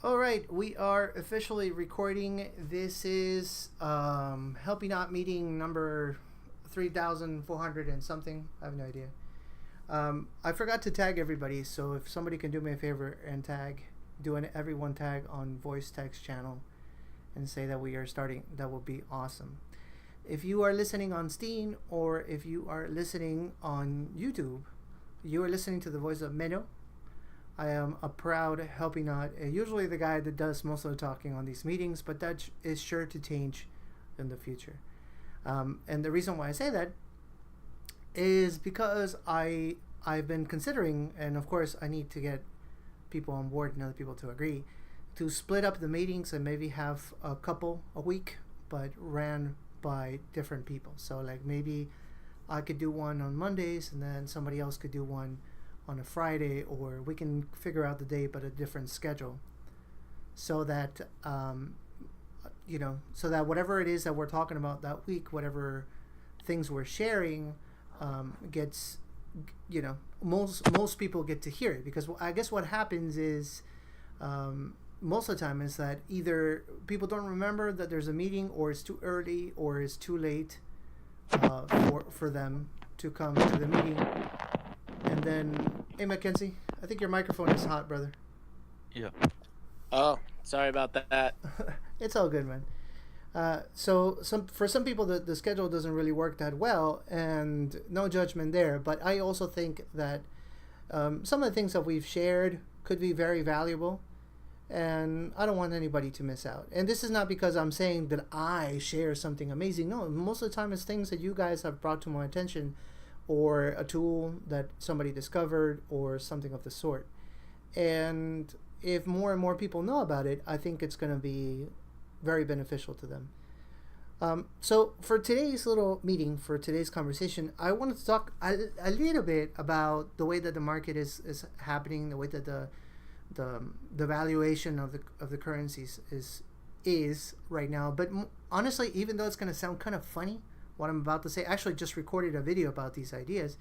All right, we are officially recording. This is helping out meeting number 3,400 and something. I have no idea. I forgot to tag everybody, so if somebody can do me a favor and tag, do an everyone tag on voice text channel and say that we are starting, that would be awesome. If you are listening on Steam or if you are listening on YouTube, you are listening to the voice of Meno. I am a proud helping out, usually the guy that does most of the talking on these meetings, but that is sure to change in the future. And the reason why I say that is because I've been considering, and of course I need to get people on board and other people to agree, to split up the meetings and maybe have a couple a week, but ran by different people. So like maybe I could do one on Mondays and then somebody else could do one on a Friday, or we can figure out the day but a different schedule, so that so that whatever it is that we're talking about that week, whatever things we're sharing, gets, most people get to hear it. Because I guess what happens is, most of the time is that either people don't remember that there's a meeting, or it's too early, or it's too late for them to come to the meeting. And then, hey Mackenzie, I think your microphone is hot, brother. Yeah. Oh, sorry about that. It's all good, man. So for some people, the schedule doesn't really work that well, and no judgment there. But I also think that some of the things that we've shared could be very valuable, and I don't want anybody to miss out. And this is not because I'm saying that I share something amazing. No, most of the time it's things that you guys have brought to my attention, or a tool that somebody discovered, or something of the sort. And if more and more people know about it, I think it's going to be very beneficial to them. So for today's little meeting, for today's conversation, I wanted to talk a little bit about the way that the market is happening, the way that the valuation of the currencies is right now. But honestly, even though it's going to sound kind of funny, what I'm about to say, actually just recorded a video about these ideas,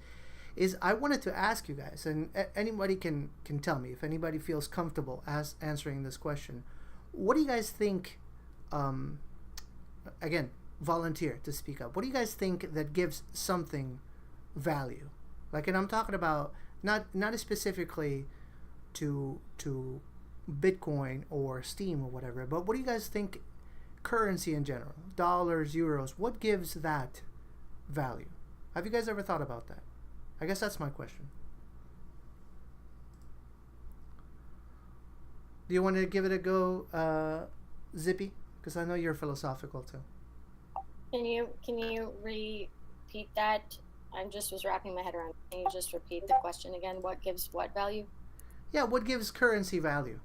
is I wanted to ask you guys, and anybody can tell me if anybody feels comfortable as answering this question. What do you guys think, again, volunteer to speak up. What do you guys think that gives something value? Like, and I'm talking about not specifically to Bitcoin or Steam or whatever, but what do you guys think currency in general, dollars, euros, what gives that value? Have you guys ever thought about that? I guess that's my question. Do you want to give it a go, Zippy? Because I know you're philosophical too. Can you repeat that? I just was wrapping my head around. Can you just repeat the question again? What gives what value? Yeah, what gives currency value?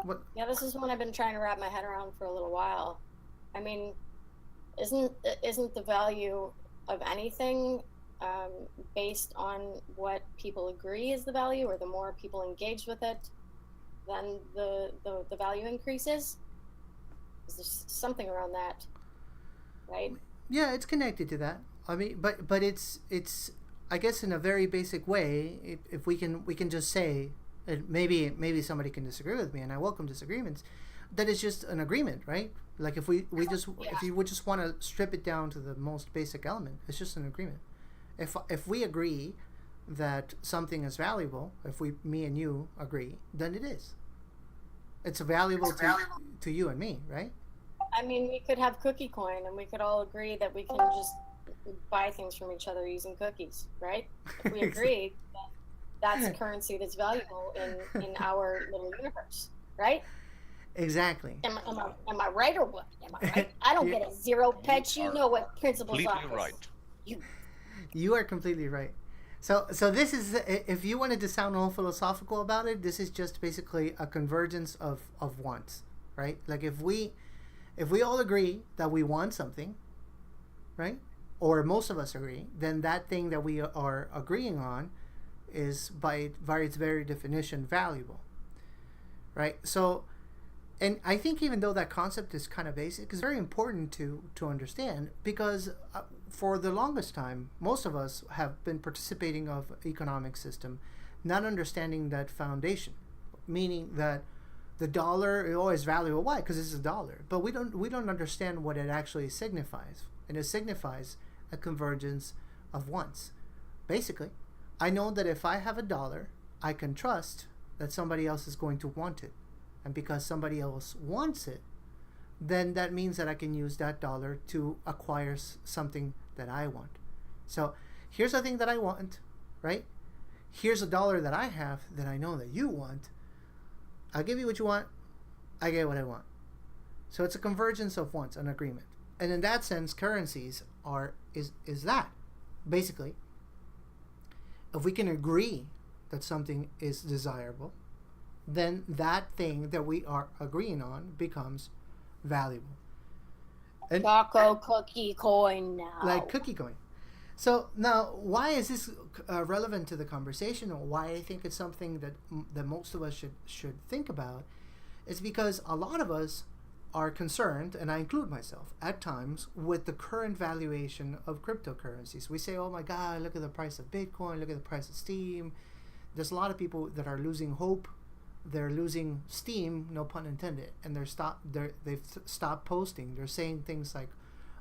What? Yeah, this is one I've been trying to wrap my head around for a little while. I mean, isn't the value of anything based on what people agree is the value, or the more people engage with it, then the value increases? There's something around that, right? Yeah, it's connected to that. I mean, but it's I guess in a very basic way, if we can just say, and maybe somebody can disagree with me, and I welcome disagreements, that is just an agreement, right? Like if we just if you would just want to strip it down to the most basic element, it's just an agreement. If we agree that something is valuable, if me and you agree, then it is. It's valuable to you and me, right? I mean, we could have cookie coin, and we could all agree that we can just buy things from each other using cookies, right? If we agree, that's a currency that's valuable in our little universe, right? Exactly. Am I right or what? Am I right? I don't get a zero pitch. You know what principles are. Completely right. You are completely right. So this is, if you wanted to sound all philosophical about it, this is just basically a convergence of wants, right? Like if we all agree that we want something, right? Or most of us agree, then that thing that we are agreeing on is by its very definition valuable, right? So, and I think even though that concept is kind of basic, it's very important to understand, because for the longest time, most of us have been participating of economic system, not understanding that foundation. meaning that the dollar is always valuable. Why? Because it's a dollar. But we don't understand what it actually signifies, and it signifies a convergence of wants. Basically, I know that if I have a dollar, I can trust that somebody else is going to want it, and because somebody else wants it, then that means that I can use that dollar to acquire something that I want. So here's a thing that I want, right? Here's a dollar that I have that I know that you want. I'll give you what you want. I get what I want. So it's a convergence of wants, an agreement. And in that sense, currencies is that. Basically, if we can agree that something is desirable, then that thing that we are agreeing on becomes valuable. And Choco cookie coin now. like cookie coin. So now, why is this relevant to the conversation, or why I think it's something that most of us should think about? Is because a lot of us are concerned, and I include myself at times, with the current valuation of cryptocurrencies. We say, "Oh my God, look at the price of Bitcoin! Look at the price of Steam." There's a lot of people that are losing hope. They're losing steam, no pun intended, and they've stopped posting. They're saying things like,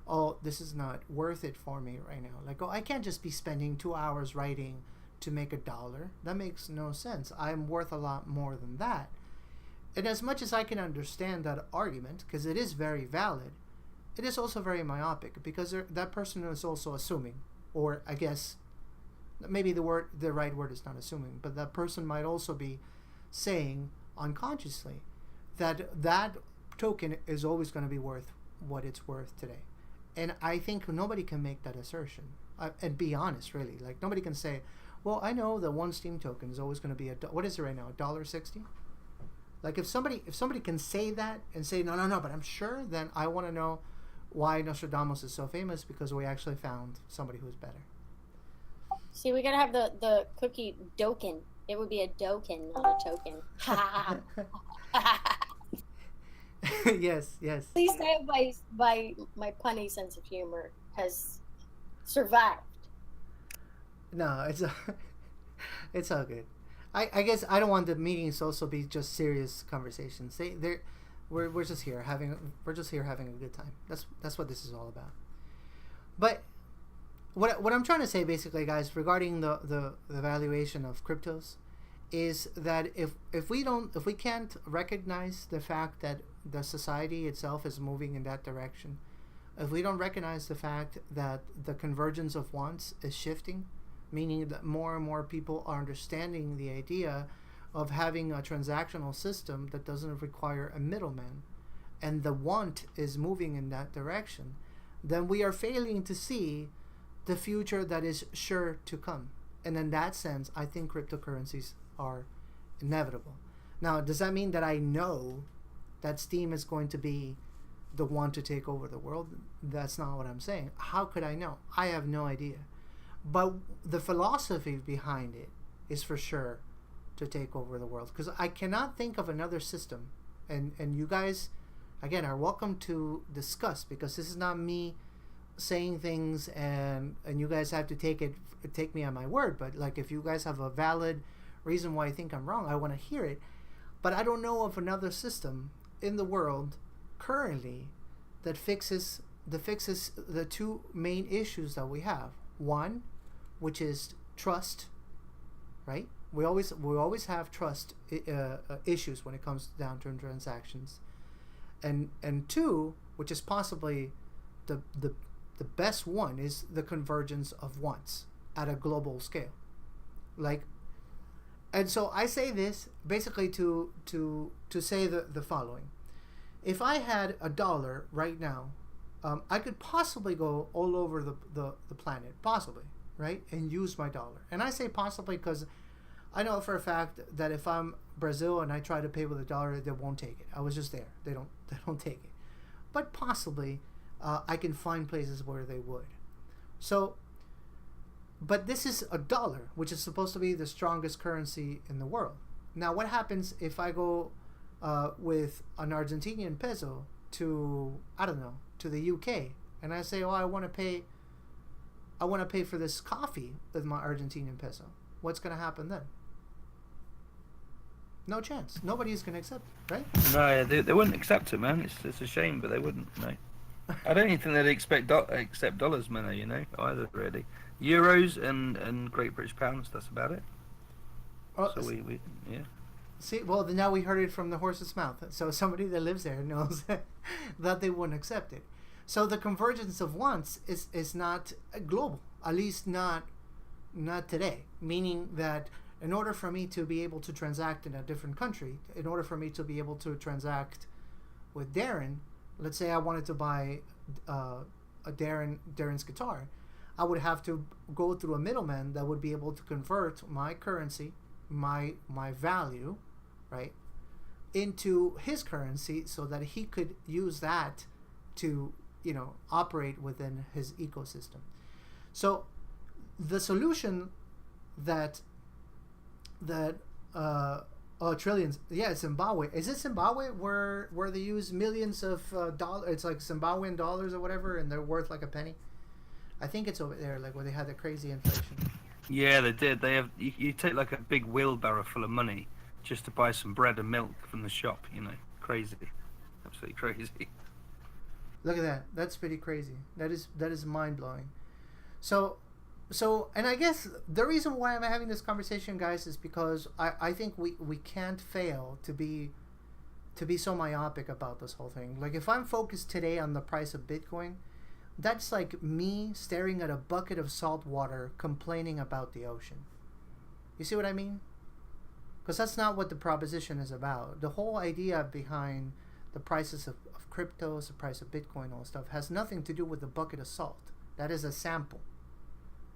"Oh, this is not worth it for me right now." Like, "Oh, I can't just be spending 2 hours writing to make $1. That makes no sense. I'm worth a lot more than that." And as much as I can understand that argument, because it is very valid, it is also very myopic, because that person is also assuming, or I guess maybe the right word is not assuming, but that person might also be saying unconsciously that token is always going to be worth what it's worth today. And I think nobody can make that assertion, and be honest, really. Like, nobody can say, "Well, I know that one Steam token is always going to be what is it right now, $1.60?" Like, if somebody can say that and say, no, but I'm sure, then I want to know why Nostradamus is so famous, because we actually found somebody who's better. See, we gotta have the cookie doken. It would be a doken, not a token. Yes. At least my punny sense of humor has survived. No, it's all good. I guess I don't want the meetings to also be just serious conversations. We're just here having a good time. That's what this is all about. But what I'm trying to say, basically, guys, regarding the valuation of cryptos, is that if we can't recognize the fact that the society itself is moving in that direction, if we don't recognize the fact that the convergence of wants is shifting, meaning that more and more people are understanding the idea of having a transactional system that doesn't require a middleman, and the want is moving in that direction, then we are failing to see the future that is sure to come. And in that sense, I think cryptocurrencies are inevitable. Now, does that mean that I know that Steam is going to be the one to take over the world? That's not what I'm saying. How could I know? I have no idea. But the philosophy behind it is for sure to take over the world, because I cannot think of another system. And you guys, again, are welcome to discuss, because this is not me saying things and you guys have to take me on my word. But like, if you guys have a valid reason why you think I'm wrong, I want to hear it. But I don't know of another system in the world currently that fixes the two main issues that we have. One, which is trust, right? We always have trust issues when it comes down to transactions, and two, which is possibly the best one, is the convergence of wants at a global scale. Like, and so I say this basically to say the following: if I had $1 right now, I could possibly go all over the planet, possibly, right, and use my dollar. And I say possibly because I know for a fact that if I'm Brazil and I try to pay with $1, they won't take it. I was just there. They don't take it. But possibly, I can find places where they would. So, but this is $1, which is supposed to be the strongest currency in the world. Now, what happens if I go with an Argentinian peso to, I don't know, to the UK, and I say, "Oh, I want to pay for this coffee with my Argentinian peso"? What's going to happen then? No chance. Nobody's going to accept it, right? No, they wouldn't accept it, man. It's a shame, but they wouldn't. No, I don't even think they'd accept dollars money, either really. Euros and Great British pounds. That's about it. Oh, So we yeah. see, well, now we heard it from the horse's mouth. So somebody that lives there knows that they wouldn't accept it. So the convergence of wants is not global, at least not today. Meaning that in order for me to be able to transact in a different country, in order for me to be able to transact with Darren, let's say I wanted to buy Darren's guitar, I would have to go through a middleman that would be able to convert my currency, my value, right, into his currency so that he could use that to, operate within his ecosystem. So the solution that trillions, Zimbabwe, is it Zimbabwe where they use millions of dollars? It's like Zimbabwean dollars or whatever, and they're worth like a penny. I think it's over there, like where they had the crazy inflation. Yeah, they did. They have. You take like a big wheelbarrow full of money just to buy some bread and milk from the shop. Crazy, absolutely crazy. Look at that. That's pretty crazy. That is mind blowing. So, and I guess the reason why I'm having this conversation, guys, is because I think we can't fail to be so myopic about this whole thing. Like, if I'm focused today on the price of Bitcoin, that's like me staring at a bucket of salt water complaining about the ocean. You see what I mean? Because that's not what the proposition is about. The whole idea behind the prices of cryptos, the price of Bitcoin, all that stuff, has nothing to do with the bucket of salt. That is a sample.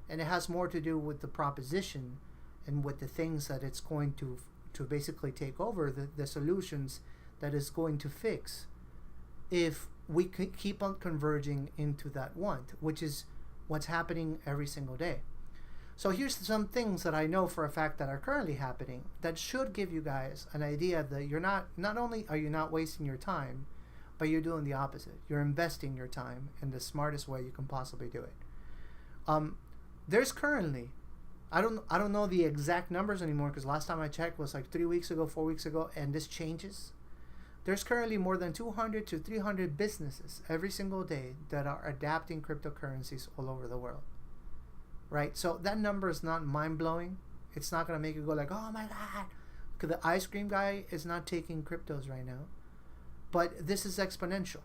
And it has more to do with the proposition and with the things that it's going to basically take over, the solutions that it's going to fix if we keep on converging into that want, which is what's happening every single day. So here's some things that I know for a fact that are currently happening that should give you guys an idea that you're not only are you not wasting your time, but you're doing the opposite. You're investing your time in the smartest way you can possibly do it. There's currently, I don't know the exact numbers anymore, because last time I checked was like 3 weeks ago, 4 weeks ago, and this changes. There's currently more than 200 to 300 businesses every single day that are adapting cryptocurrencies all over the world. Right? So that number is not mind-blowing. It's not going to make you go like, oh my God. Because the ice cream guy is not taking cryptos right now. But this is exponential.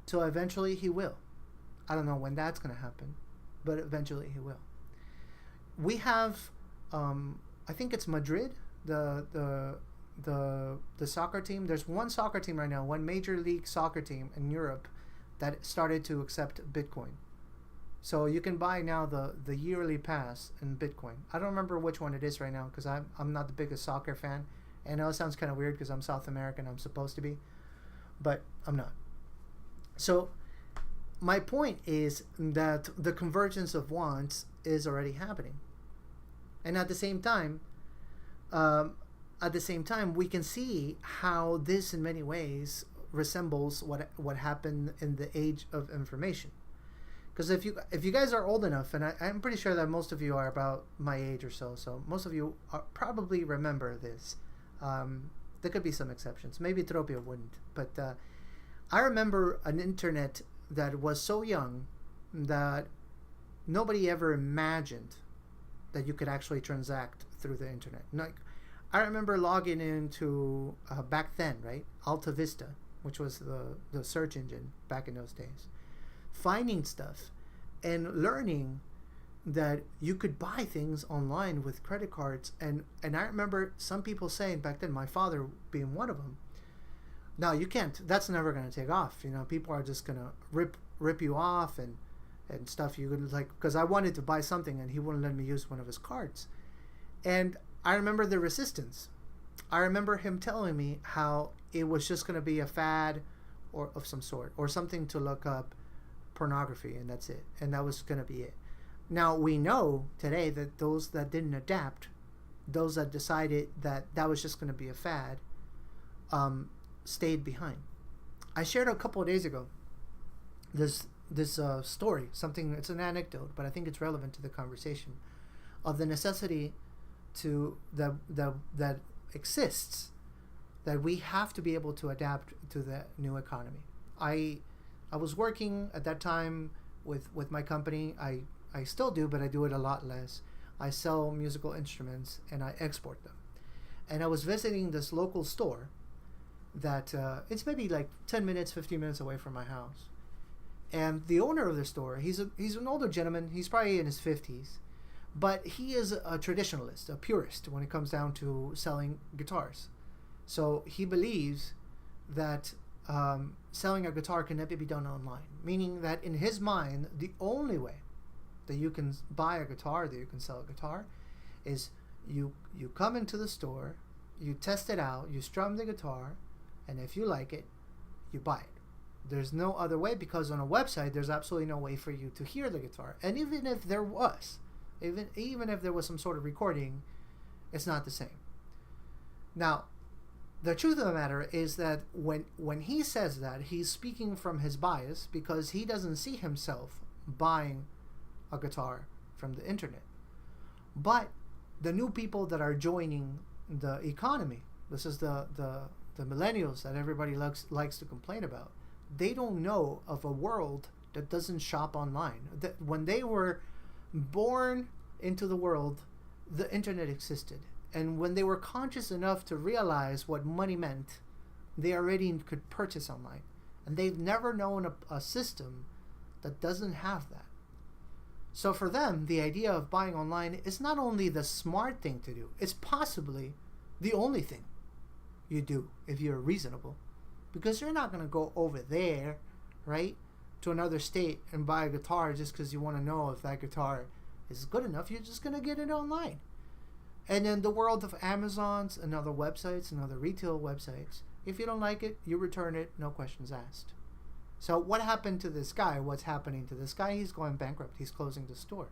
So eventually he will. I don't know when that's going to happen, but eventually he will. We have, I think it's Madrid, the soccer team. There's one soccer team right now, one major league soccer team in Europe that started to accept Bitcoin. So you can buy now the yearly pass in Bitcoin. I don't remember which one it is right now because I'm not the biggest soccer fan. And I know it sounds kind of weird because I'm South American. I'm supposed to be, but I'm not. So my point is that the convergence of wants is already happening, and at the same time, we can see how this, in many ways, resembles what happened in the age of information. Because if you guys are old enough, and I'm pretty sure that most of you are about my age or so most of you probably remember this. There could be some exceptions. Maybe Tropio wouldn't, but I remember an internet that was so young that nobody ever imagined that you could actually transact through the internet. Like, I remember logging into back then, right, Alta Vista, which was the search engine back in those days, finding stuff and learning that you could buy things online with credit cards. And I remember some people saying back then, my father being one of them, no, you can't. That's never going to take off. People are just going to rip you off and stuff. You could, like, because I wanted to buy something and he wouldn't let me use one of his cards. And I remember the resistance. I remember him telling me how it was just going to be a fad or of some sort, or something to look up pornography, and that's it. And that was going to be it. Now, we know today that those that didn't adapt, those that decided that was just going to be a fad, stayed behind. I shared a couple of days ago this story, something, it's an anecdote, but I think it's relevant to the conversation, of the necessity that exists, that we have to be able to adapt to the new economy. I was working at that time with my company. I still do, but I do it a lot less. I sell musical instruments and I export them. And I was visiting this local store that it's maybe like 10 minutes, 15 minutes away from my house. And the owner of the store, he's an older gentleman. He's probably in his 50s. But he is a traditionalist, a purist when it comes down to selling guitars. So he believes that selling a guitar can never be done online. Meaning that in his mind, the only way that you can buy a guitar, that you can sell a guitar, is you come into the store, you test it out, you strum the guitar, and if you like it, you buy it. There's no other way, because on a website, there's absolutely no way for you to hear the guitar. And even if there was, even if there was some sort of recording, it's not the same. Now, the truth of the matter is that when he says that, he's speaking from his bias, because he doesn't see himself buying a guitar from the internet. But the new people that are joining the economy, this is the millennials that everybody likes to complain about, they don't know of a world that doesn't shop online. That when they were born into the world, the internet existed. And when they were conscious enough to realize what money meant, they already could purchase online. And they've never known a system that doesn't have that. So for them, the idea of buying online is not only the smart thing to do, it's possibly the only thing you do if you're reasonable. Because you're not going to go over there, right, to another state and buy a guitar just because you want to know if that guitar is good enough. You're just going to get it online. And in the world of Amazons and other websites and other retail websites, if you don't like it, you return it, no questions asked. So what happened to this guy? What's happening to this guy? He's going bankrupt. He's closing the store.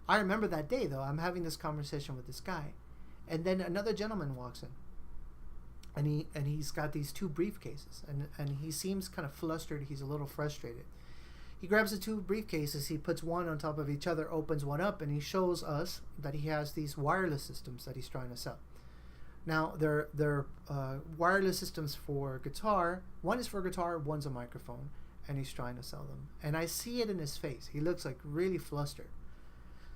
I remember that day, though. I'm having this conversation with this guy. And then another gentleman walks in. And he's got these two briefcases. And he seems kind of flustered. He's a little frustrated. He grabs the two briefcases. He puts one on top of each other, opens one up, and he shows us that he has these wireless systems that he's trying to sell. Now, they're wireless systems for guitar. One is for guitar, one's a microphone, and he's trying to sell them. And I see it in his face. He looks like really flustered.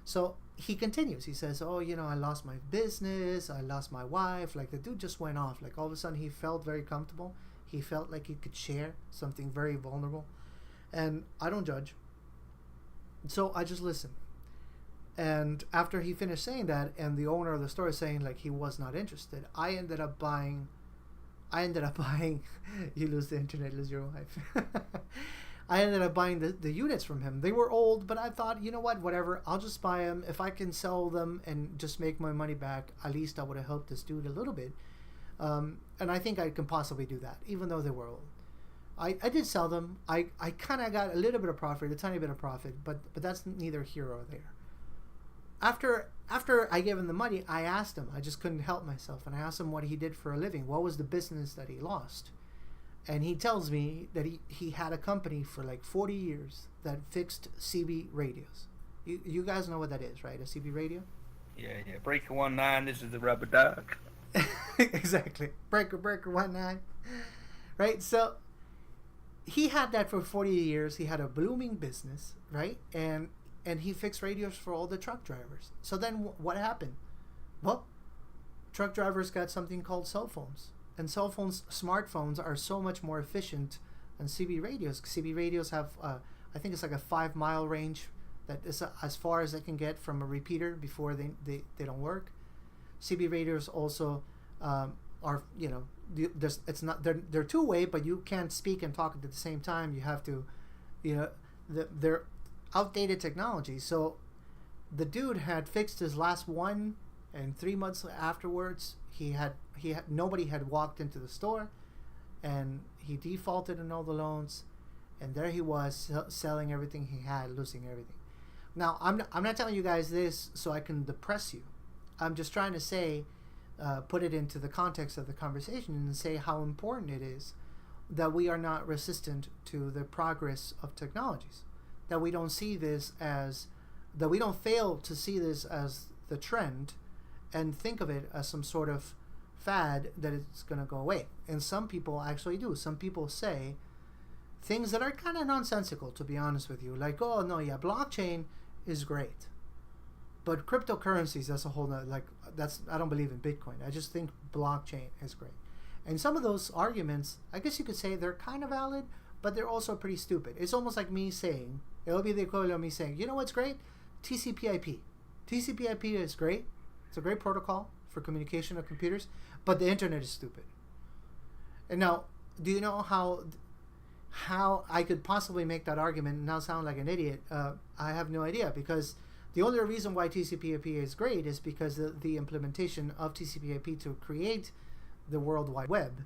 So he continues. He says, oh, I lost my business. I lost my wife. Like, the dude just went off. Like, all of a sudden, he felt very comfortable. He felt like he could share something very vulnerable. And I don't judge. So I just listen. And after he finished saying that, and the owner of the store is saying like he was not interested, I ended up buying you lose the internet, lose your wife. I ended up buying the units from him. They were old, but I thought, you know what, whatever, I'll just buy them. If I can sell them and just make my money back, at least I would have helped this dude a little bit. And I think I can possibly do that, even though they were old. I did sell them. I kind of got a little bit of profit, a tiny bit of profit, but that's neither here or there. After I gave him the money, I asked him. I just couldn't help myself. And I asked him what he did for a living. What was the business that he lost? And he tells me that he had a company for like 40 years that fixed CB radios. You guys know what that is, right? A CB radio? Yeah. Breaker 19, this is the rubber duck. Exactly. Breaker 19. Right? So he had that for 40 years. He had a blooming business, right? And he fixed radios for all the truck drivers. So then what happened? Well, truck drivers got something called cell phones. And smartphones are so much more efficient than CB radios. CB radios have, I think it's like a 5-mile range. That is as far as they can get from a repeater before they don't work. CB radios also are, it's not, they're two-way, but you can't speak and talk at the same time. You have to, they're outdated technology. So the dude had fixed his last one, and 3 months afterwards he had nobody had walked into the store, and he defaulted on all the loans, and there he was selling everything he had, losing everything. Now I'm not telling you guys this so I can depress you. I'm just trying to say, put it into the context of the conversation and say how important it is that we are not resistant to the progress of technologies. That we don't see this as, that we don't fail to see this as the trend and think of it as some sort of fad that it's going to go away. And some people actually do. Some people say things that are kind of nonsensical, to be honest with you. Like, oh, no, yeah, blockchain is great. But cryptocurrencies, that's a whole nother, like, I don't believe in Bitcoin. I just think blockchain is great. And some of those arguments, I guess you could say they're kind of valid, but they're also pretty stupid. It's almost like me saying, it'll be the equivalent of me saying, you know what's great? TCP/IP. TCP/IP is great. It's a great protocol for communication of computers, but the internet is stupid. And now, do you know how I could possibly make that argument and now sound like an idiot? I have no idea, because the only reason why TCP/IP is great is because the implementation of TCP/IP to create the World Wide Web.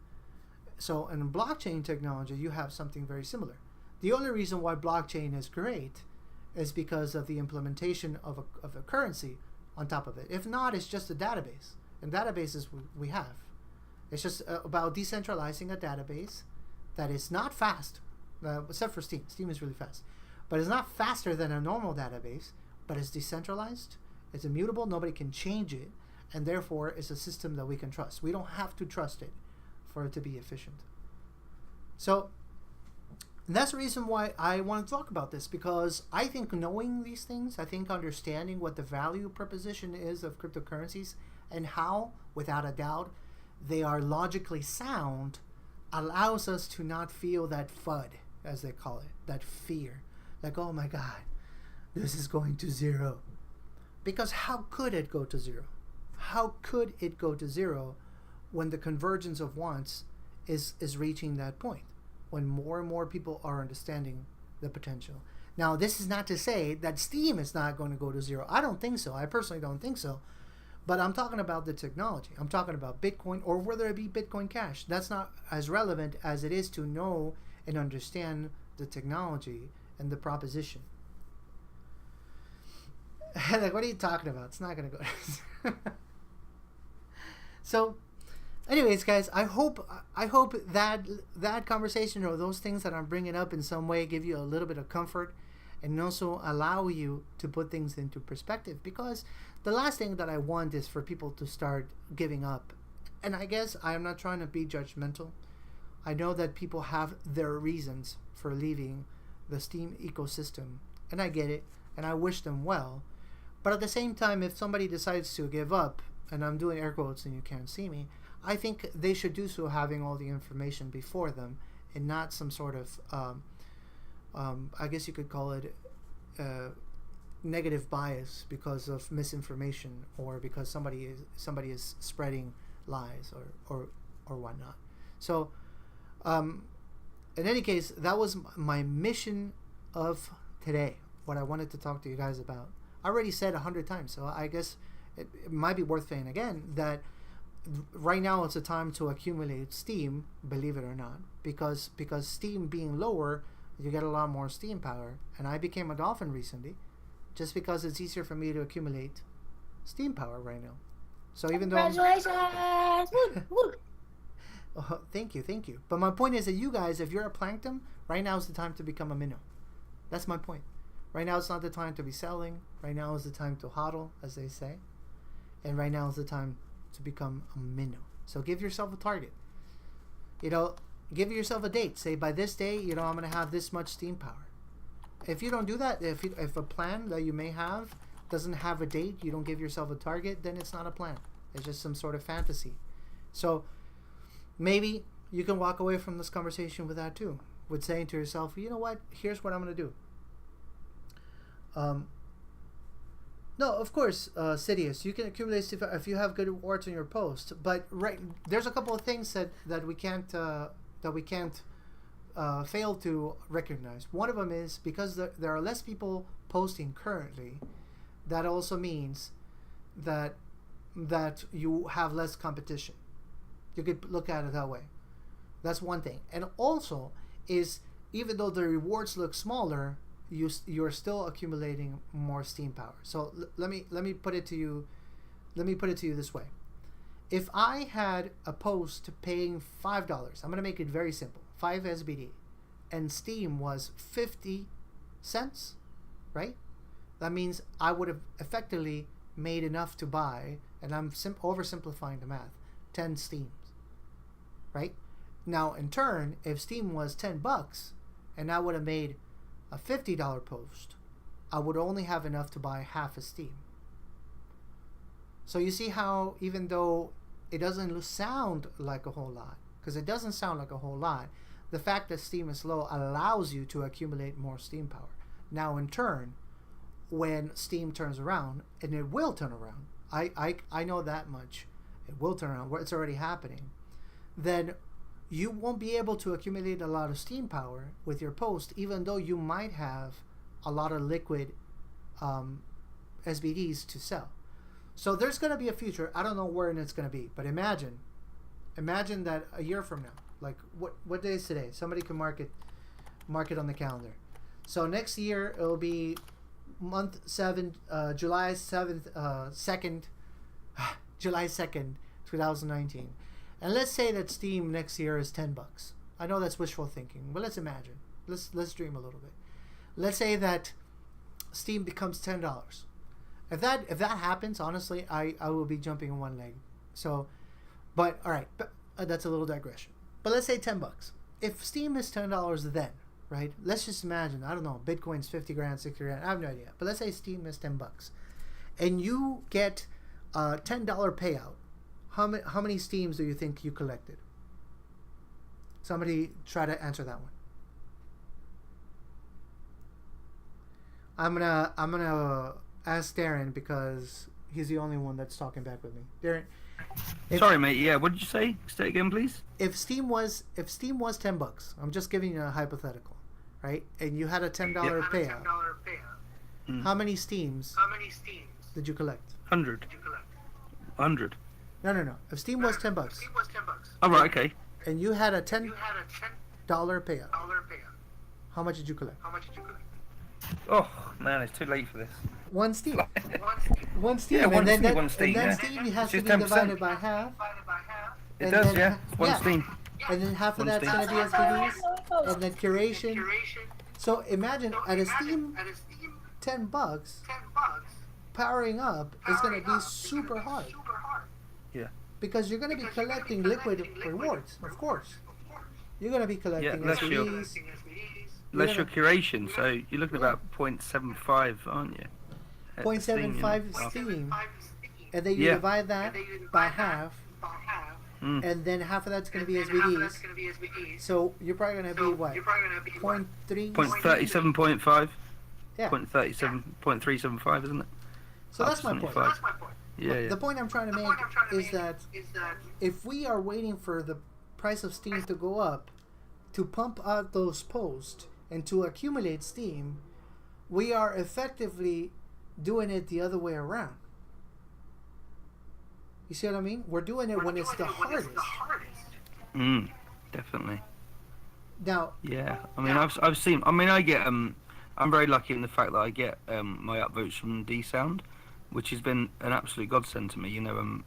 So in blockchain technology, you have something very similar. The only reason why blockchain is great is because of the implementation of a currency on top of it. If not, it's just a database. And databases we have. It's just about decentralizing a database that is not fast, except for Steam. Steam is really fast. But it's not faster than a normal database, but it's decentralized, it's immutable, nobody can change it, and therefore it's a system that we can trust. We don't have to trust it for it to be efficient. So that's the reason why I want to talk about this, because I think knowing these things, I think understanding what the value proposition is of cryptocurrencies and how, without a doubt, they are logically sound, allows us to not feel that FUD, as they call it, that fear. Like, oh my God, this is going to zero. Because how could it go to zero? How could it go to zero when the convergence of wants is reaching that point? When more and more people are understanding the potential. Now, this is not to say that Steam is not going to go to zero. I don't think so. I personally don't think so. But I'm talking about the technology. I'm talking about Bitcoin, or whether it be Bitcoin Cash. That's not as relevant as it is to know and understand the technology and the proposition. Like, what are you talking about? It's not going to go. So, anyways, guys, I hope that conversation or those things that I'm bringing up in some way give you a little bit of comfort, and also allow you to put things into perspective. Because the last thing that I want is for people to start giving up. And I guess I am not trying to be judgmental. I know that people have their reasons for leaving the Steam ecosystem, and I get it, and I wish them well. But at the same time, if somebody decides to give up, and I'm doing air quotes and you can't see me, I think they should do so having all the information before them, and not some sort of, I guess you could call it negative bias because of misinformation, or because somebody is spreading lies or whatnot. So, in any case, that was my mission of today. What I wanted to talk to you guys about. I already said 100 times, so I guess it might be worth saying again that right now it's a time to accumulate Steam, believe it or not, because Steam being lower, you get a lot more Steam power. And I became a dolphin recently, just because it's easier for me to accumulate Steam power right now. So even Congratulations! though oh, thank you. But my point is that you guys, if you're a plankton, right now is the time to become a minnow. That's my point. Right now it's not the time to be selling. Right now is the time to hodl, as they say. And right now is the time to become a minnow. So give yourself a target. Give yourself a date. Say, by this day, I'm going to have this much Steam power. If you don't do that, if a plan that you may have doesn't have a date, you don't give yourself a target, then it's not a plan. It's just some sort of fantasy. So maybe you can walk away from this conversation with that too. With saying to yourself, you know what? Here's what I'm going to do. No, of course, Sidious, you can accumulate if you have good rewards on your post. But there's a couple of things that we can't fail to recognize. One of them is because there are less people posting currently. That also means that you have less competition. You could look at it that way. That's one thing. And also is, even though the rewards look smaller, you're still accumulating more Steam power. So let me put it to you. Let me put it to you this way. If I had a post paying $5, I'm going to make it very simple, 5 SBD, and Steam was 50 cents, right? That means I would have effectively made enough to buy, and I'm oversimplifying the math, 10 Steams, right? Now, in turn, if Steam was $10 and I would have made a $50 post, I would only have enough to buy half a Steam. So you see how, even though it doesn't sound like a whole lot, because it doesn't sound like a whole lot, the fact that Steam is low allows you to accumulate more Steam power. Now, in turn, when Steam turns around, and it will turn around, I know that much, it will turn around, it's already happening, then you won't be able to accumulate a lot of Steam power with your post, even though you might have a lot of liquid SBDs to sell. So there's going to be a future. I don't know where it's going to be, but imagine that a year from now, like what day is today? Somebody can mark it on the calendar. So next year it'll be month 7, July 7th, 2nd, July 2nd, 2019. And let's say that Steam next year is $10. I know that's wishful thinking, but let's imagine. Let's dream a little bit. Let's say that Steam becomes $10. If that happens, honestly, I will be jumping on one leg. So, but all right, but that's a little digression. But let's say $10. If Steam is $10 then, right? Let's just imagine. I don't know. Bitcoin's 50 grand, 60 grand. I have no idea. But let's say Steam is $10, and you get a $10 payout. How many Steams do you think you collected? Somebody try to answer that one. I'm gonna ask Darren because he's the only one that's talking back with me. Darren, Sorry, mate. Yeah, what did you say? Say it again, please. If Steam was $10, I'm just giving you a hypothetical, right? And you had a $10 payout. How many Steams did you collect? 100. 100. No. If Steam was $10, Oh, right, okay. and you had a $10 payout, how much did you collect? Oh, man, it's too late for this. One Steam. One Steam. Yeah, and then one Steam, and then yeah. Steam has to It's be just 10%. divided by half. It And does, then- yeah. One yeah. Steam. And then half of One that's Steam. going to be SPDs. And then curation. So imagine at a Steam, $10 powering up is going to be super hard. Yeah. Because you're going to be collecting liquid rewards, of course. You're going to be collecting unless you're- SPDs. Unless you're curation, so you're looking about 0.75, aren't you? At the Steam, 0.75 you know. Steam. And then you Yeah. divide that by half. Mm. And then half of that's going to be SBDs. So you're probably going to be what? 0.3? 0.37.5. Yeah. 0.375, isn't it? So that's my point. 75. Yeah. The point I'm trying to make is that if we are waiting for the price of Steam to go up to pump out those posts and to accumulate Steam, we are effectively doing it the other way around. You see what I mean? We're doing it when it's the hardest. Definitely. Now, Yeah, I mean, I've seen. I mean, I get. I'm very lucky in the fact that I get my upvotes from D Sound, which has been an absolute godsend to me. You know,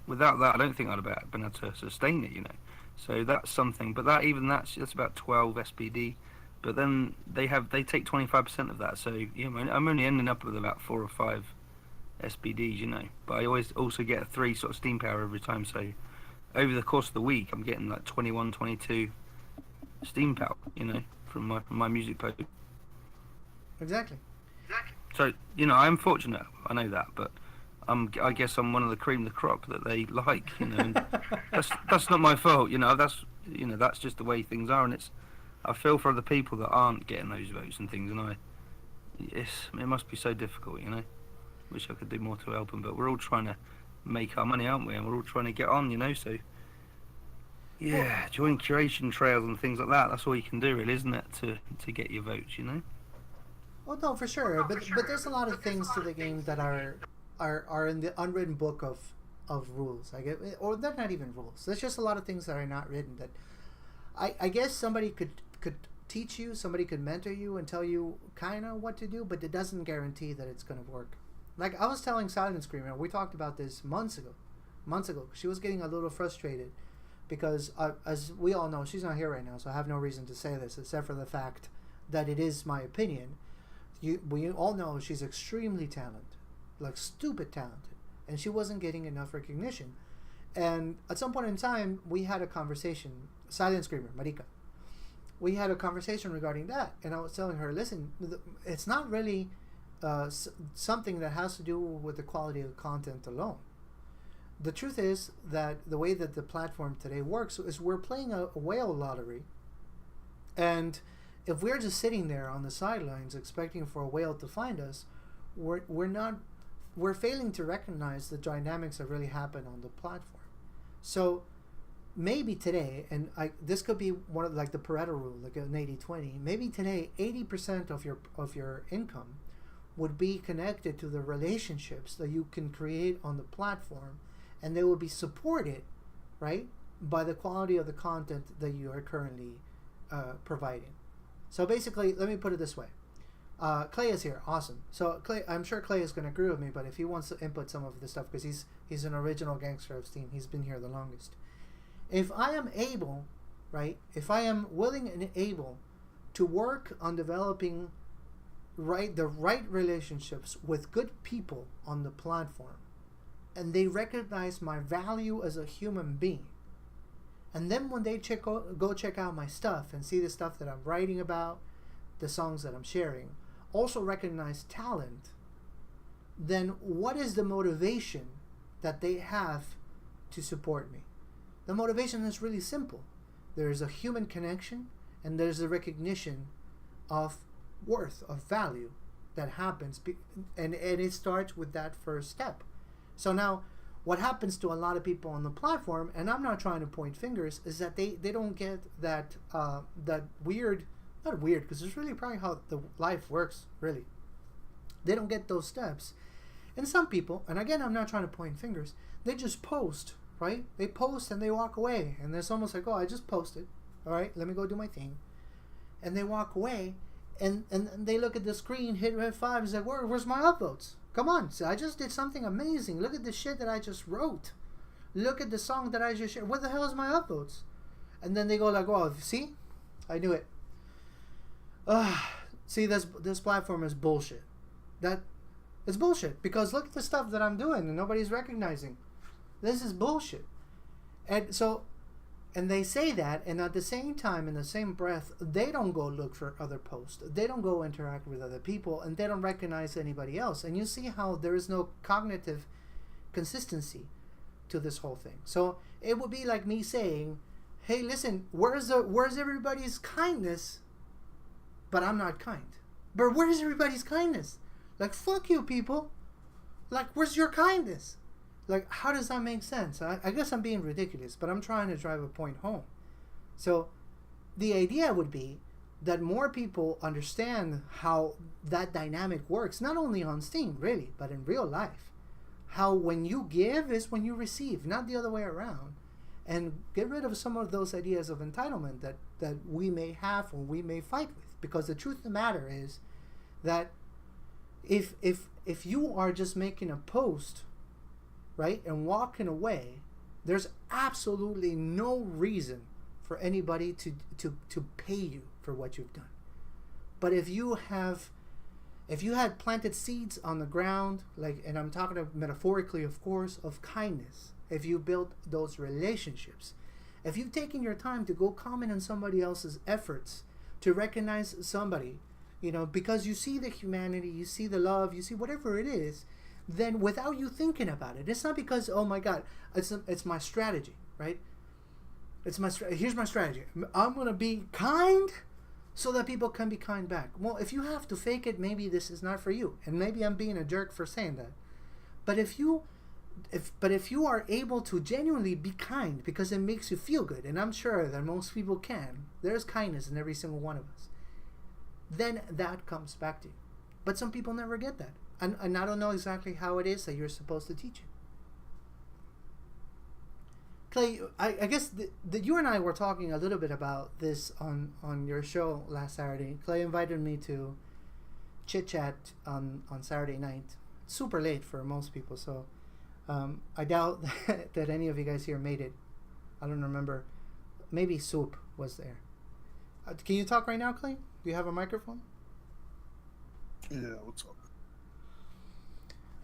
without that, I don't think I'd have been able to sustain it. You know, so that's something. But that's about 12 SPD. But then they take 25% of that. So you know, I'm only ending up with about 4 or 5 SPDs. You know, but I always also get 3 sort of steam power every time. So over the course of the week, I'm getting like 21, 22 steam power. You know, from my music post. exactly. So, you know, I'm fortunate, I know that, but I guess I'm one of the cream of the crop that they like, you know, and that's not my fault, you know, that's just the way things are, and I feel for other people that aren't getting those votes and things, and it must be so difficult, you know. Wish I could do more to help them, but we're all trying to make our money, aren't we, and we're all trying to get on, you know, so yeah, join curation trails and things like that, that's all you can do really, isn't it, to get your votes, you know. Oh no, for sure. But there's a lot of things to the game that are in the unwritten book of rules. I get, or they're not even rules. There's just a lot of things that are not written that I guess somebody could teach you, somebody could mentor you and tell you kind of what to do, but it doesn't guarantee that it's going to work. Like I was telling Silent Screamer, we talked about this months ago. She was getting a little frustrated because as we all know, she's not here right now, so I have no reason to say this except for the fact that it is my opinion. We all know she's extremely talented, like stupid talented, and she wasn't getting enough recognition. And at some point in time, we had a conversation. Silent Screamer, Marika. We had a conversation regarding that, and I was telling her, listen, it's not really something that has to do with the quality of the content alone. The truth is that the way that the platform today works is we're playing a whale lottery, and if we're just sitting there on the sidelines expecting for a whale to find us, we're failing to recognize the dynamics that really happen on the platform. So maybe today, and this could be one of like the Pareto rule, like an 80-20. Maybe today, 80% of your income would be connected to the relationships that you can create on the platform, and they will be supported, right, by the quality of the content that you are currently providing. So basically, let me put it this way. Clay is here. Awesome. So Clay, I'm sure Clay is going to agree with me, but if he wants to input some of this stuff, because he's an original gangster of Steam, he's been here the longest. If I am able, right, if I am willing and able to work on developing the right relationships with good people on the platform, and they recognize my value as a human being, and then when they go check out my stuff and see the stuff that I'm writing about, the songs that I'm sharing, also recognize talent, then what is the motivation that they have to support me? The motivation is really simple. There's a human connection, and there's a recognition of worth, of value that happens, and it starts with that first step. So now, what happens to a lot of people on the platform, and I'm not trying to point fingers, is that they don't get that that weird, not weird, because it's really probably how the life works, really. They don't get those steps. And some people, and again, I'm not trying to point fingers, they just post, right? They post and they walk away, and it's almost like, oh, I just posted, all right, let me go do my thing. And they walk away, and they look at the screen, hit F5, and say, where's my upvotes? Come on, so I just did something amazing. Look at the shit that I just wrote. Look at the song that I just shared. What the hell is my upvotes? And then they go like, oh, see? I knew it. See, this platform is bullshit. It's bullshit, because look at the stuff that I'm doing and nobody's recognizing. This is bullshit. And they say that, and at the same time, in the same breath, they don't go look for other posts. They don't go interact with other people, and they don't recognize anybody else. And you see how there is no cognitive consistency to this whole thing. So it would be like me saying, hey, listen, where's everybody's kindness? But I'm not kind. But where's everybody's kindness? Like, fuck you, people. Like, where's your kindness? Like, how does that make sense? I guess I'm being ridiculous, but I'm trying to drive a point home. So the idea would be that more people understand how that dynamic works, not only on Steam, really, but in real life. How when you give is when you receive, not the other way around. And get rid of some of those ideas of entitlement that we may have or we may fight with. Because the truth of the matter is that if you are just making a post, right, and walking away, there's absolutely no reason for anybody to pay you for what you've done. But if you had planted seeds on the ground, like, and I'm talking of metaphorically, of course, of kindness, if you built those relationships, if you've taken your time to go comment on somebody else's efforts, to recognize somebody, because you see the humanity, you see the love, you see whatever it is, then without you thinking about it, it's not because, oh my God, it's my strategy, right? Here's my strategy. I'm going to be kind so that people can be kind back. Well, if you have to fake it, maybe this is not for you. And maybe I'm being a jerk for saying that. But if you are able to genuinely be kind because it makes you feel good, and I'm sure that most people can, there's kindness in every single one of us, then that comes back to you. But some people never get that. And I don't know exactly how it is that you're supposed to teach it. Clay, I guess that you and I were talking a little bit about this on your show last Saturday. Clay invited me to chit-chat on Saturday night. Super late for most people, so I doubt that any of you guys here made it. I don't remember. Maybe Soup was there. Can you talk right now, Clay? Do you have a microphone? Yeah, what's up?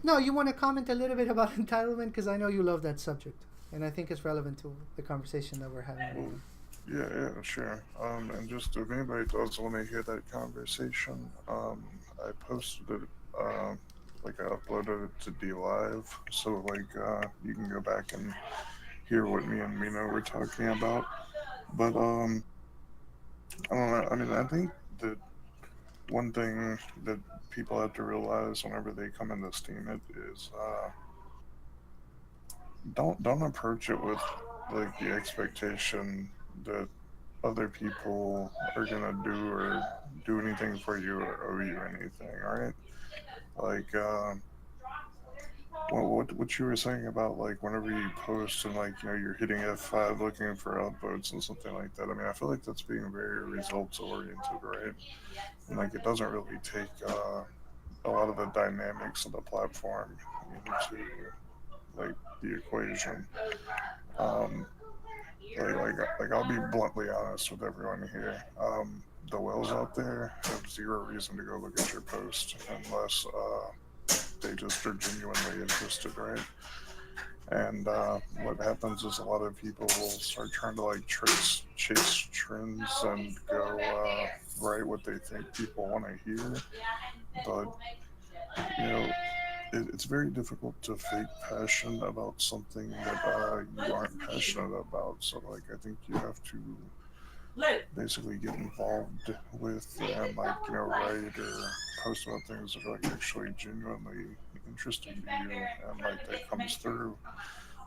No, you want to comment a little bit about entitlement? Because I know you love that subject. and I think it's relevant to the conversation that we're having right Well, now. yeah, sure. And just if anybody does want to hear that conversation, I posted it, like I uploaded it to D Live, so like you can go back and hear what me and Mina were talking about. But I don't know. I mean, I think that one thing that people have to realize whenever they come into Steam it is don't approach it with like the expectation that other people are gonna do anything for you or owe you anything. All right, like what you were saying about like whenever you post and like you're hitting F5 looking for upvotes and something like that. I mean, I feel like that's being very results oriented, right? And like it doesn't really take a lot of the dynamics of the platform into like the equation. Um, like I'll be bluntly honest with everyone here. The whales out there have zero reason to go look at your post unless they just are genuinely interested, right? And what happens is a lot of people will start trying to like chase trends and go write what they think people want to hear, but you know it's very difficult to fake passion about something that you aren't passionate about. So like I think you have to basically get involved with and like write or post about things that are like actually genuinely interesting to you and like that comes through.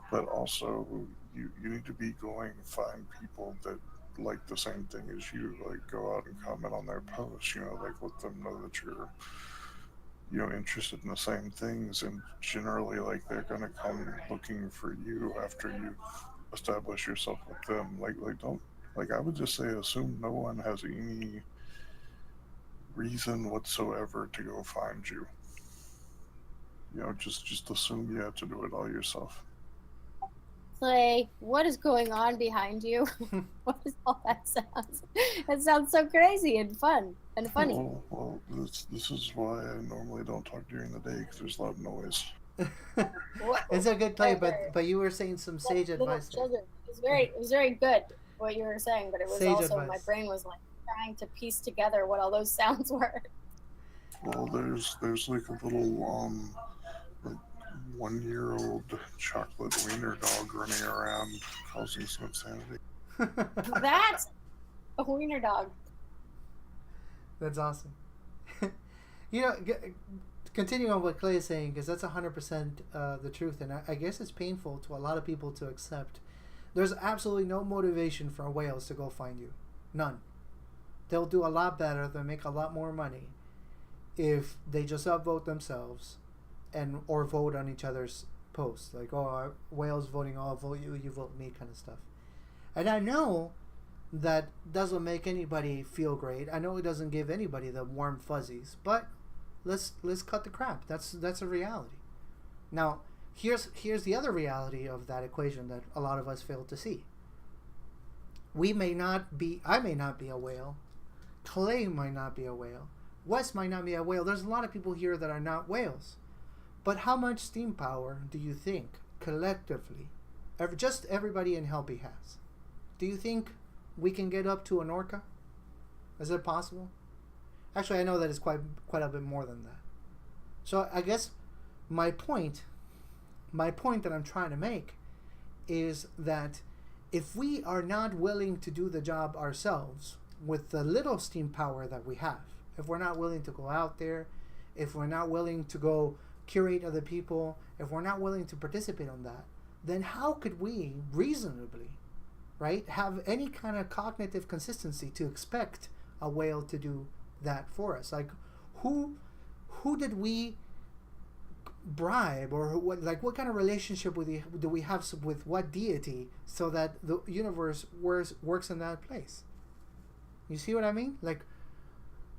But also you need to be going and find people that like the same thing as you. Like go out and comment on their posts. Like let them know that you're interested in the same things, and generally like they're gonna come looking for you after you've established yourself with them. Like don't like I would just say assume no one has any reason whatsoever to go find you. Just assume you have to do it all yourself. Clay, what is going on behind you? What is all that sounds? It sounds so crazy and fun and funny. Well, this is why I normally don't talk during the day because there's a lot of noise. What? It's a good play, Okay. but you were saying some Like sage little advice there. children. It was very good what you were saying, but it was Sage also my advice. brain was like trying to piece together what all those sounds were. Well, there's like a little like 1-year-old chocolate wiener dog running around causing some insanity. That's a wiener dog. That's awesome. you know, continuing on what Clay is saying, because that's 100% the truth, and I guess it's painful to a lot of people to accept. There's absolutely no motivation for whales to go find you. None. They'll do a lot better. They'll make a lot more money if they just upvote themselves and or vote on each other's posts. Like, oh, whales voting, oh, I'll vote you, you vote me, kind of stuff. And I know that doesn't make anybody feel great. I know it doesn't give anybody the warm fuzzies, but let's cut the crap. That's a reality. Now, here's the other reality of that equation that a lot of us fail to see. I may not be a whale. Clay might not be a whale. Wes might not be a whale. There's a lot of people here that are not whales. But how much steam power do you think collectively, just everybody in Helpie has? Do you think we can get up to an orca? Is it possible? Actually, I know that it's quite a bit more than that. So I guess my point that I'm trying to make is that if we are not willing to do the job ourselves with the little steam power that we have, if we're not willing to go out there, if we're not willing to go curate other people, if we're not willing to participate on that, then how could we reasonably, right, have any kind of cognitive consistency to expect a whale to do that for us? Like, who did we bribe, or what kind of relationship do we have with what deity so that the universe works in that place? You see what I mean? Like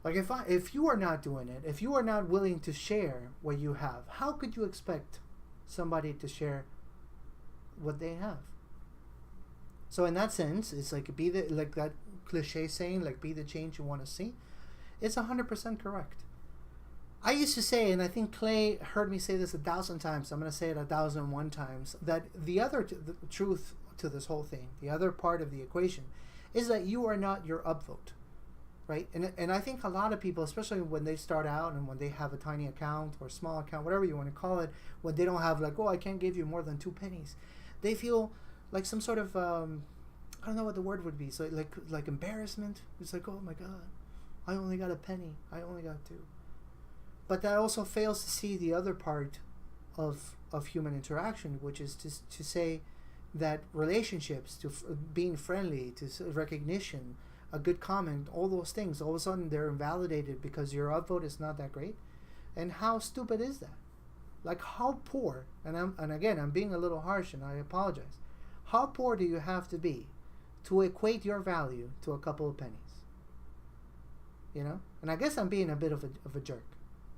if you are not doing it, if you are not willing to share what you have, how could you expect somebody to share what they have? So in that sense, it's like like that cliche saying, like be the change you want to see. It's 100% correct. I used to say, and I think Clay heard me say this 1,000 times, I'm going to say it 1,001 times, that the truth to this whole thing, the other part of the equation, is that you are not your upvote, right? And I think a lot of people, especially when they start out and when they have a tiny account or small account, whatever you want to call it, when they don't have like, oh, I can't give you more than 2 pennies, they feel like some sort of, I don't know what the word would be, so like embarrassment. It's like, oh my God, I only got a penny, I only got 2. But that also fails to see the other part of human interaction, which is to say that relationships, being friendly, to recognition, a good comment, all those things, all of a sudden they're invalidated because your upvote is not that great. And how stupid is that? Like, how poor, and again, I'm being a little harsh and I apologize. How poor do you have to be to equate your value to a couple of pennies? You know? And I guess I'm being a bit of a jerk.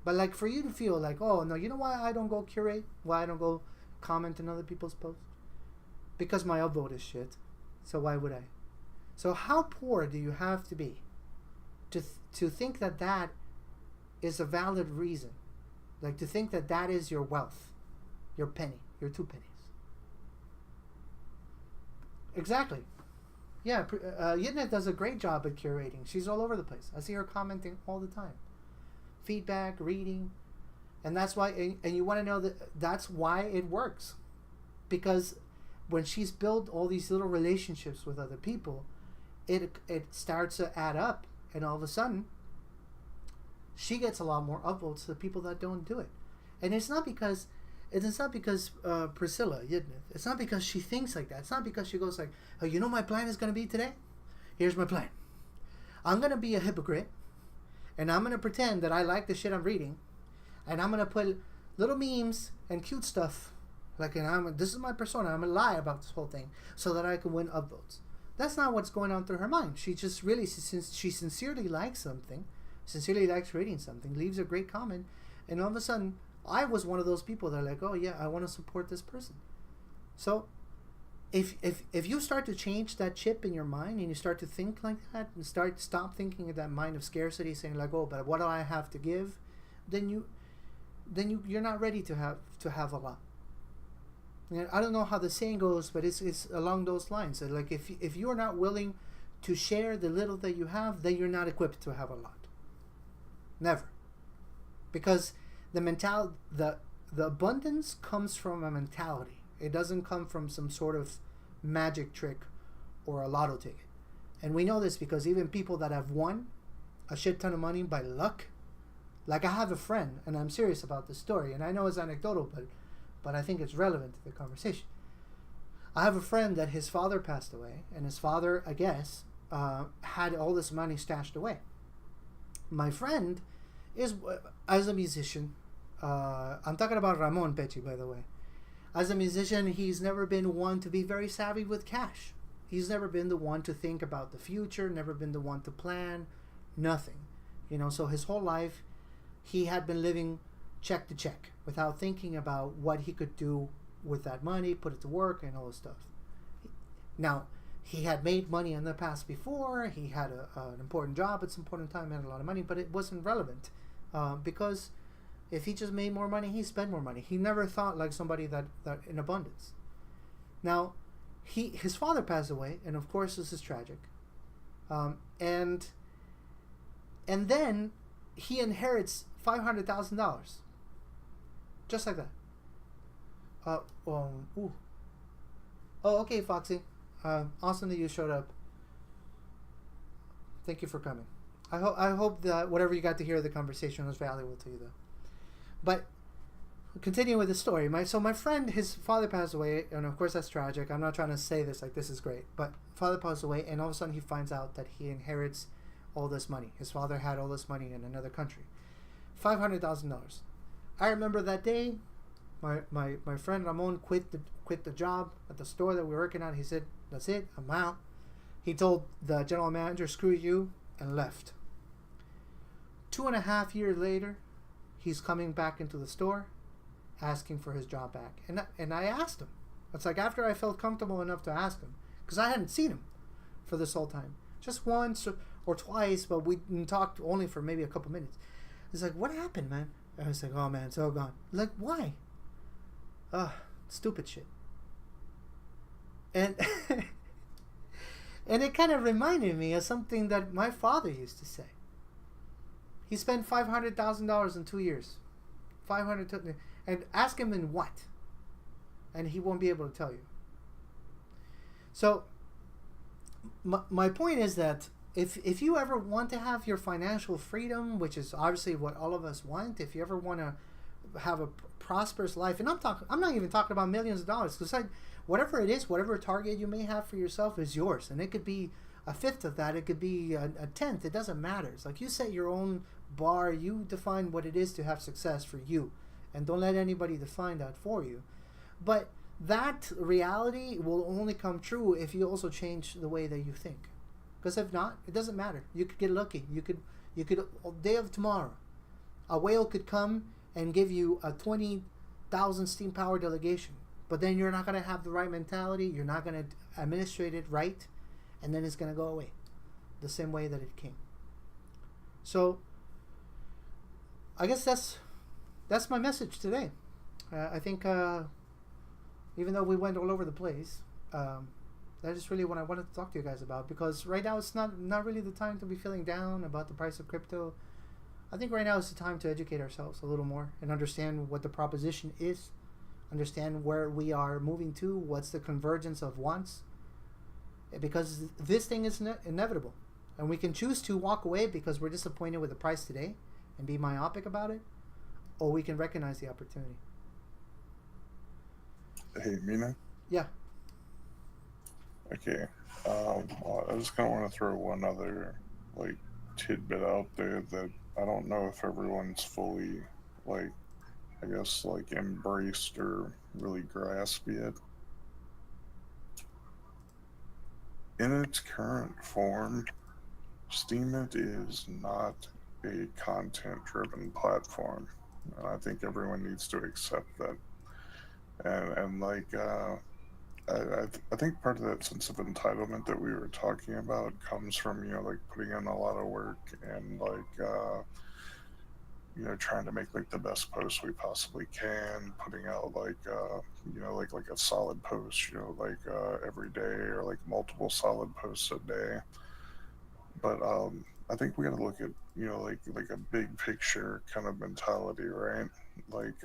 But like, for you to feel like, oh no, you know why I don't go curate? Why I don't go comment on other people's posts? Because my upvote is shit. So why would I? So how poor do you have to be to think that that is a valid reason? Like, to think that that is your wealth, your penny, your 2 pennies. Exactly. Yeah, Yitnet does a great job at curating. She's all over the place. I see her commenting all the time. Feedback, reading, and that's why. And you want to know that's why it works, because when she's built all these little relationships with other people, it starts to add up, and all of a sudden, she gets a lot more upvotes to the people that don't do it. And it's not because Priscilla Yitnet. It's not because she thinks like that. It's not because she goes like, oh, you know, my plan is going to be today. Here's my plan. I'm going to be a hypocrite. And I'm going to pretend that I like the shit I'm reading. And I'm going to put little memes and cute stuff. Like, this is my persona. I'm going to lie about this whole thing so that I can win upvotes. That's not what's going on through her mind. She just really, since she sincerely likes something, sincerely likes reading something, leaves a great comment. And all of a sudden, I was one of those people that are like, oh yeah, I want to support this person. So if you start to change that chip in your mind and you start to think like that and stop thinking of that mind of scarcity, saying like, oh, but what do I have to give, then you're not ready to have a lot. And I don't know how the saying goes, but it's along those lines. So like, if you are not willing to share the little that you have, then you're not equipped to have a lot. Never. Because the abundance comes from a mentality. It doesn't come from some sort of magic trick or a lotto ticket. And we know this because even people that have won a shit ton of money by luck, like I have a friend, and I'm serious about this story, and I know it's anecdotal, but I think it's relevant to the conversation. I have a friend that his father passed away, and his father, I guess, had all this money stashed away. My friend is, as a musician, I'm talking about Ramon Pecci, by the way. As a musician, he's never been one to be very savvy with cash. He's never been the one to think about the future, never been the one to plan, nothing. You know, so his whole life, he had been living check to check without thinking about what he could do with that money, put it to work, and all this stuff. Now, he had made money in the past before. He had an important job at some point in time, had a lot of money, but it wasn't relevant because if he just made more money, he spent more money. He never thought like somebody that in abundance. Now, his father passed away, and of course this is tragic. And then he inherits $500,000, just like that. Oh, okay, Foxy. Awesome that you showed up. Thank you for coming. I hope that whatever you got to hear of the conversation was valuable to you, though. But continuing with the story, my friend, his father passed away, and of course that's tragic. I'm not trying to say this like this is great, but father passed away, and all of a sudden he finds out that he inherits all this money. His father had all this money in another country, $500,000. I remember that day. My friend Ramon quit the job at the store that we were working at. He said, "That's it, I'm out." He told the general manager, "Screw you," and left. 2.5 years later, he's coming back into the store, asking for his job back. And I asked him. It's like after I felt comfortable enough to ask him, because I hadn't seen him for this whole time, just once or twice, but we talked only for maybe a couple minutes. It's like, what happened, man? I was like, oh man, it's all gone. Like, why? Stupid shit. And and it kind of reminded me of something that my father used to say. He spent $500,000 in 2 years. 500, and ask him in what, and he won't be able to tell you. So my point is that if you ever want to have your financial freedom, which is obviously what all of us want, if you ever want to have a prosperous life, and I'm not even talking about millions of dollars, because whatever it is, whatever target you may have for yourself is yours, and it could be a fifth of that, it could be a tenth. It doesn't matter. It's like you set your own bar, you define what it is to have success for you, and don't let anybody define that for you. But that reality will only come true if you also change the way that you think. Because if not, it doesn't matter. You could get lucky. You could day of tomorrow, a whale could come and give you a 20,000 steam power delegation, but then you're not going to have the right mentality. You're not going to administrate it right, and then it's going to go away the same way that it came. So I guess that's my message today. I think even though we went all over the place, that is really what I wanted to talk to you guys about, because right now it's not really the time to be feeling down about the price of crypto. I think right now is the time to educate ourselves a little more and understand what the proposition is, understand where we are moving to, what's the convergence of wants, because this thing is inevitable, and we can choose to walk away because we're disappointed with the price today and be myopic about it, or we can recognize the opportunity. Hey, Mina? Yeah. Okay. Well, I just kind of want to throw one other, like, tidbit out there that I don't know if everyone's fully, like, I guess, like, embraced or really grasped yet. In its current form, Steemit is not a content-driven platform, and I think everyone needs to accept that. And like, I think part of that sense of entitlement that we were talking about comes from, you know, like putting in a lot of work and like, you know, trying to make like the best posts we possibly can, putting out like, you know, like a solid post, you know, like every day, or like multiple solid posts a day. But I think we got to look at, you know, like a big picture kind of mentality, right? Like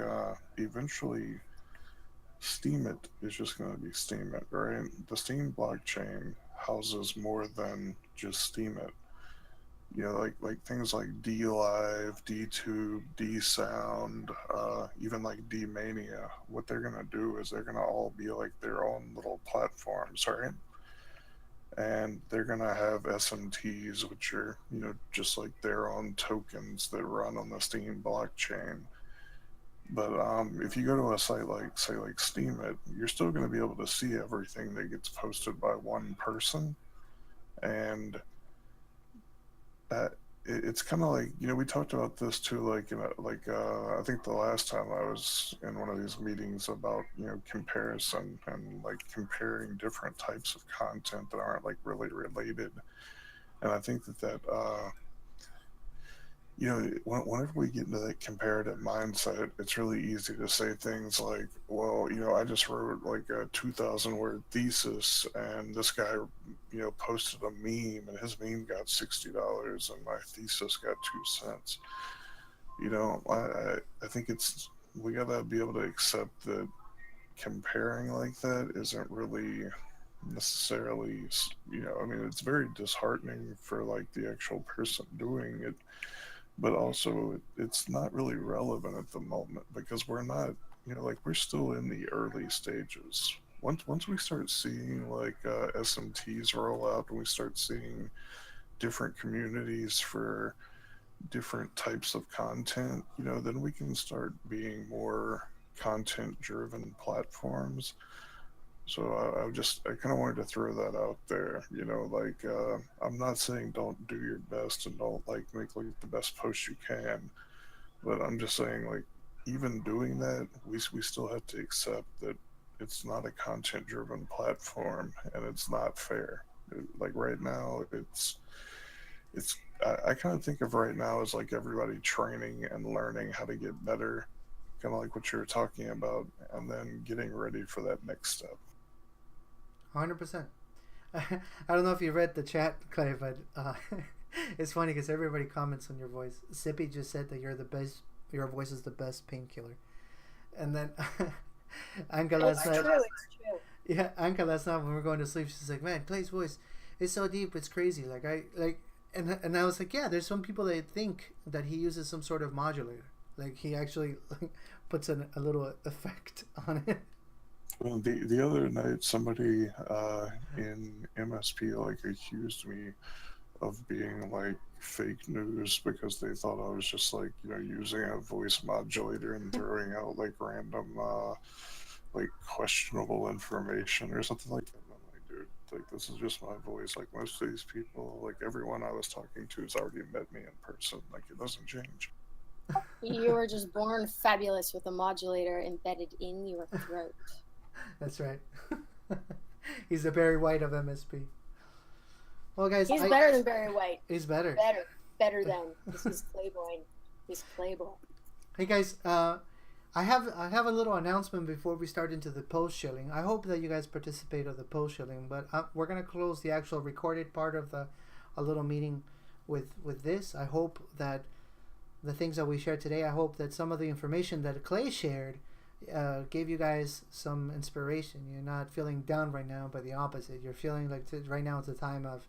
eventually, Steemit is just going to be Steemit, right? The Steem blockchain houses more than just Steemit. You know, like things like DLive, DTube, DSound, even like DMania. What they're gonna do is they're gonna all be like their own little platforms, right? And they're gonna have SMTs, which are, you know, just like their own tokens that run on the Steem blockchain. But if you go to a site like, say, like Steemit, you're still going to be able to see everything that gets posted by one person. And it's kind of like, you know, we talked about this too, like, you know, like I think the last time I was in one of these meetings about, you know, comparison and like comparing different types of content that aren't like really related. And I think that you know, whenever we get into that comparative mindset, it's really easy to say things like, well, you know, I just wrote like a 2,000 word thesis, and this guy, you know, posted a meme, and his meme got $60 and my thesis got 2 cents. You know, I think we gotta be able to accept that comparing like that isn't really necessarily, you know, I mean, it's very disheartening for like the actual person doing it, but also it's not really relevant at the moment because we're not, you know, like we're still in the early stages. Once we start seeing like SMTs roll out, and we start seeing different communities for different types of content, you know, then we can start being more content driven platforms. So I kind of wanted to throw that out there, you know, like, I'm not saying don't do your best and don't like make like the best post you can, but I'm just saying like, even doing that, we still have to accept that it's not a content driven platform and it's not fair. Like right now, it's I kind of think of right now as like everybody training and learning how to get better, kind of like what you were talking about, and then getting ready for that next step. 100%. I don't know if you read the chat, Clay, but it's funny because everybody comments on your voice. Sippy just said that you're the best. Your voice is the best painkiller. And then Anka last night. It's true. Yeah, Anka last night when we were going to sleep, she's like, "Man, Clay's voice is so deep, it's crazy." Like and I was like, "Yeah, there's some people that think that he uses some sort of modulator. Like he actually like, puts a little effect on it." Well, the other night, somebody in MSP like accused me of being like fake news because they thought I was just like using a voice modulator and throwing out like random like questionable information or something like that. And I'm like, dude, like this is just my voice. Like most of these people, like everyone I was talking to has already met me in person. Like it doesn't change. You were just born fabulous with a modulator embedded in your throat. That's right. He's the Barry White of MSP. Well, guys, He's better than Barry White. He's better. Better than. This is Playboy. He's Playboy. Hey guys, I have a little announcement before we start into the post shilling. I hope that you guys participate of the post shilling, but we're gonna close the actual recorded part of a little meeting with this. I hope that the things that we shared today. I hope that some of the information that Clay shared gave you guys some inspiration. You're not feeling down right now, but the opposite. You're feeling like right now is the time of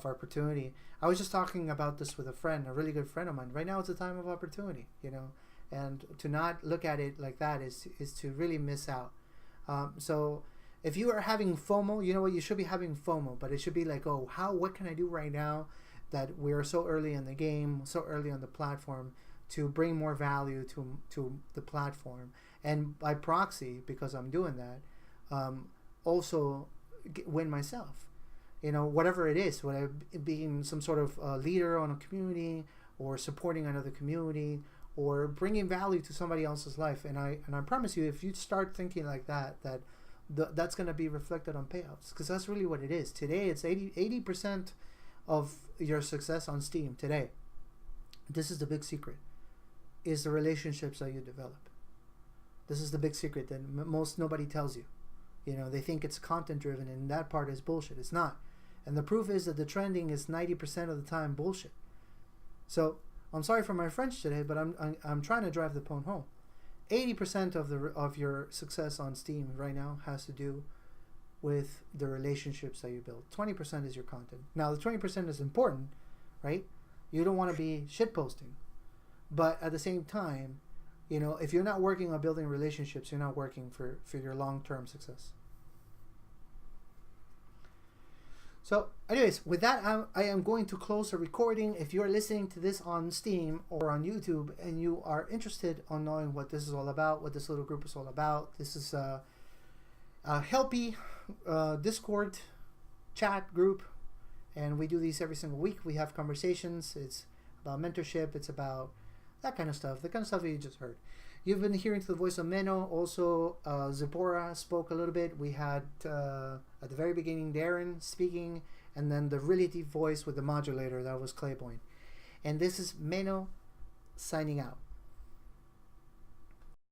opportunity. I was just talking about this with a friend, a really good friend of mine. Right now is the time of opportunity, and to not look at it like that is to really miss out. So if you are having FOMO, you know what, you should be having FOMO, but it should be like, oh, what can I do right now that we're so early in the game, so early on the platform, to bring more value to the platform, and by proxy, because I'm doing that, also win myself. Whatever it is, whether being some sort of leader on a community, or supporting another community, or bringing value to somebody else's life. And I promise you, if you start thinking like that, that's going to be reflected on payouts, because that's really what it is. Today, it's 80% of your success on Steam today. This is the big secret, is the relationships that you develop. This is the big secret that nobody tells you. They think it's content driven, and that part is bullshit. It's not. And the proof is that the trending is 90% of the time bullshit. So I'm sorry for my French today, but I'm trying to drive the point home. 80% of your success on Steam right now has to do with the relationships that you build. 20% is your content. Now the 20% is important, right? You don't want to be shitposting, but at the same time, if you're not working on building relationships, you're not working for your long-term success. So anyways, with that, I am going to close the recording. If you're listening to this on Steam or on YouTube and you are interested on knowing what this is all about, what this little group is all about, this is a Helpy Discord chat group, and we do these every single week. We have conversations. It's about mentorship. It's about that kind of stuff, the kind of stuff that you just heard. You've been hearing to the voice of Menno. Also, Zipporah spoke a little bit. We had, at the very beginning, Darren speaking, and then the really deep voice with the modulator, that was Clayboy. And this is Menno signing out.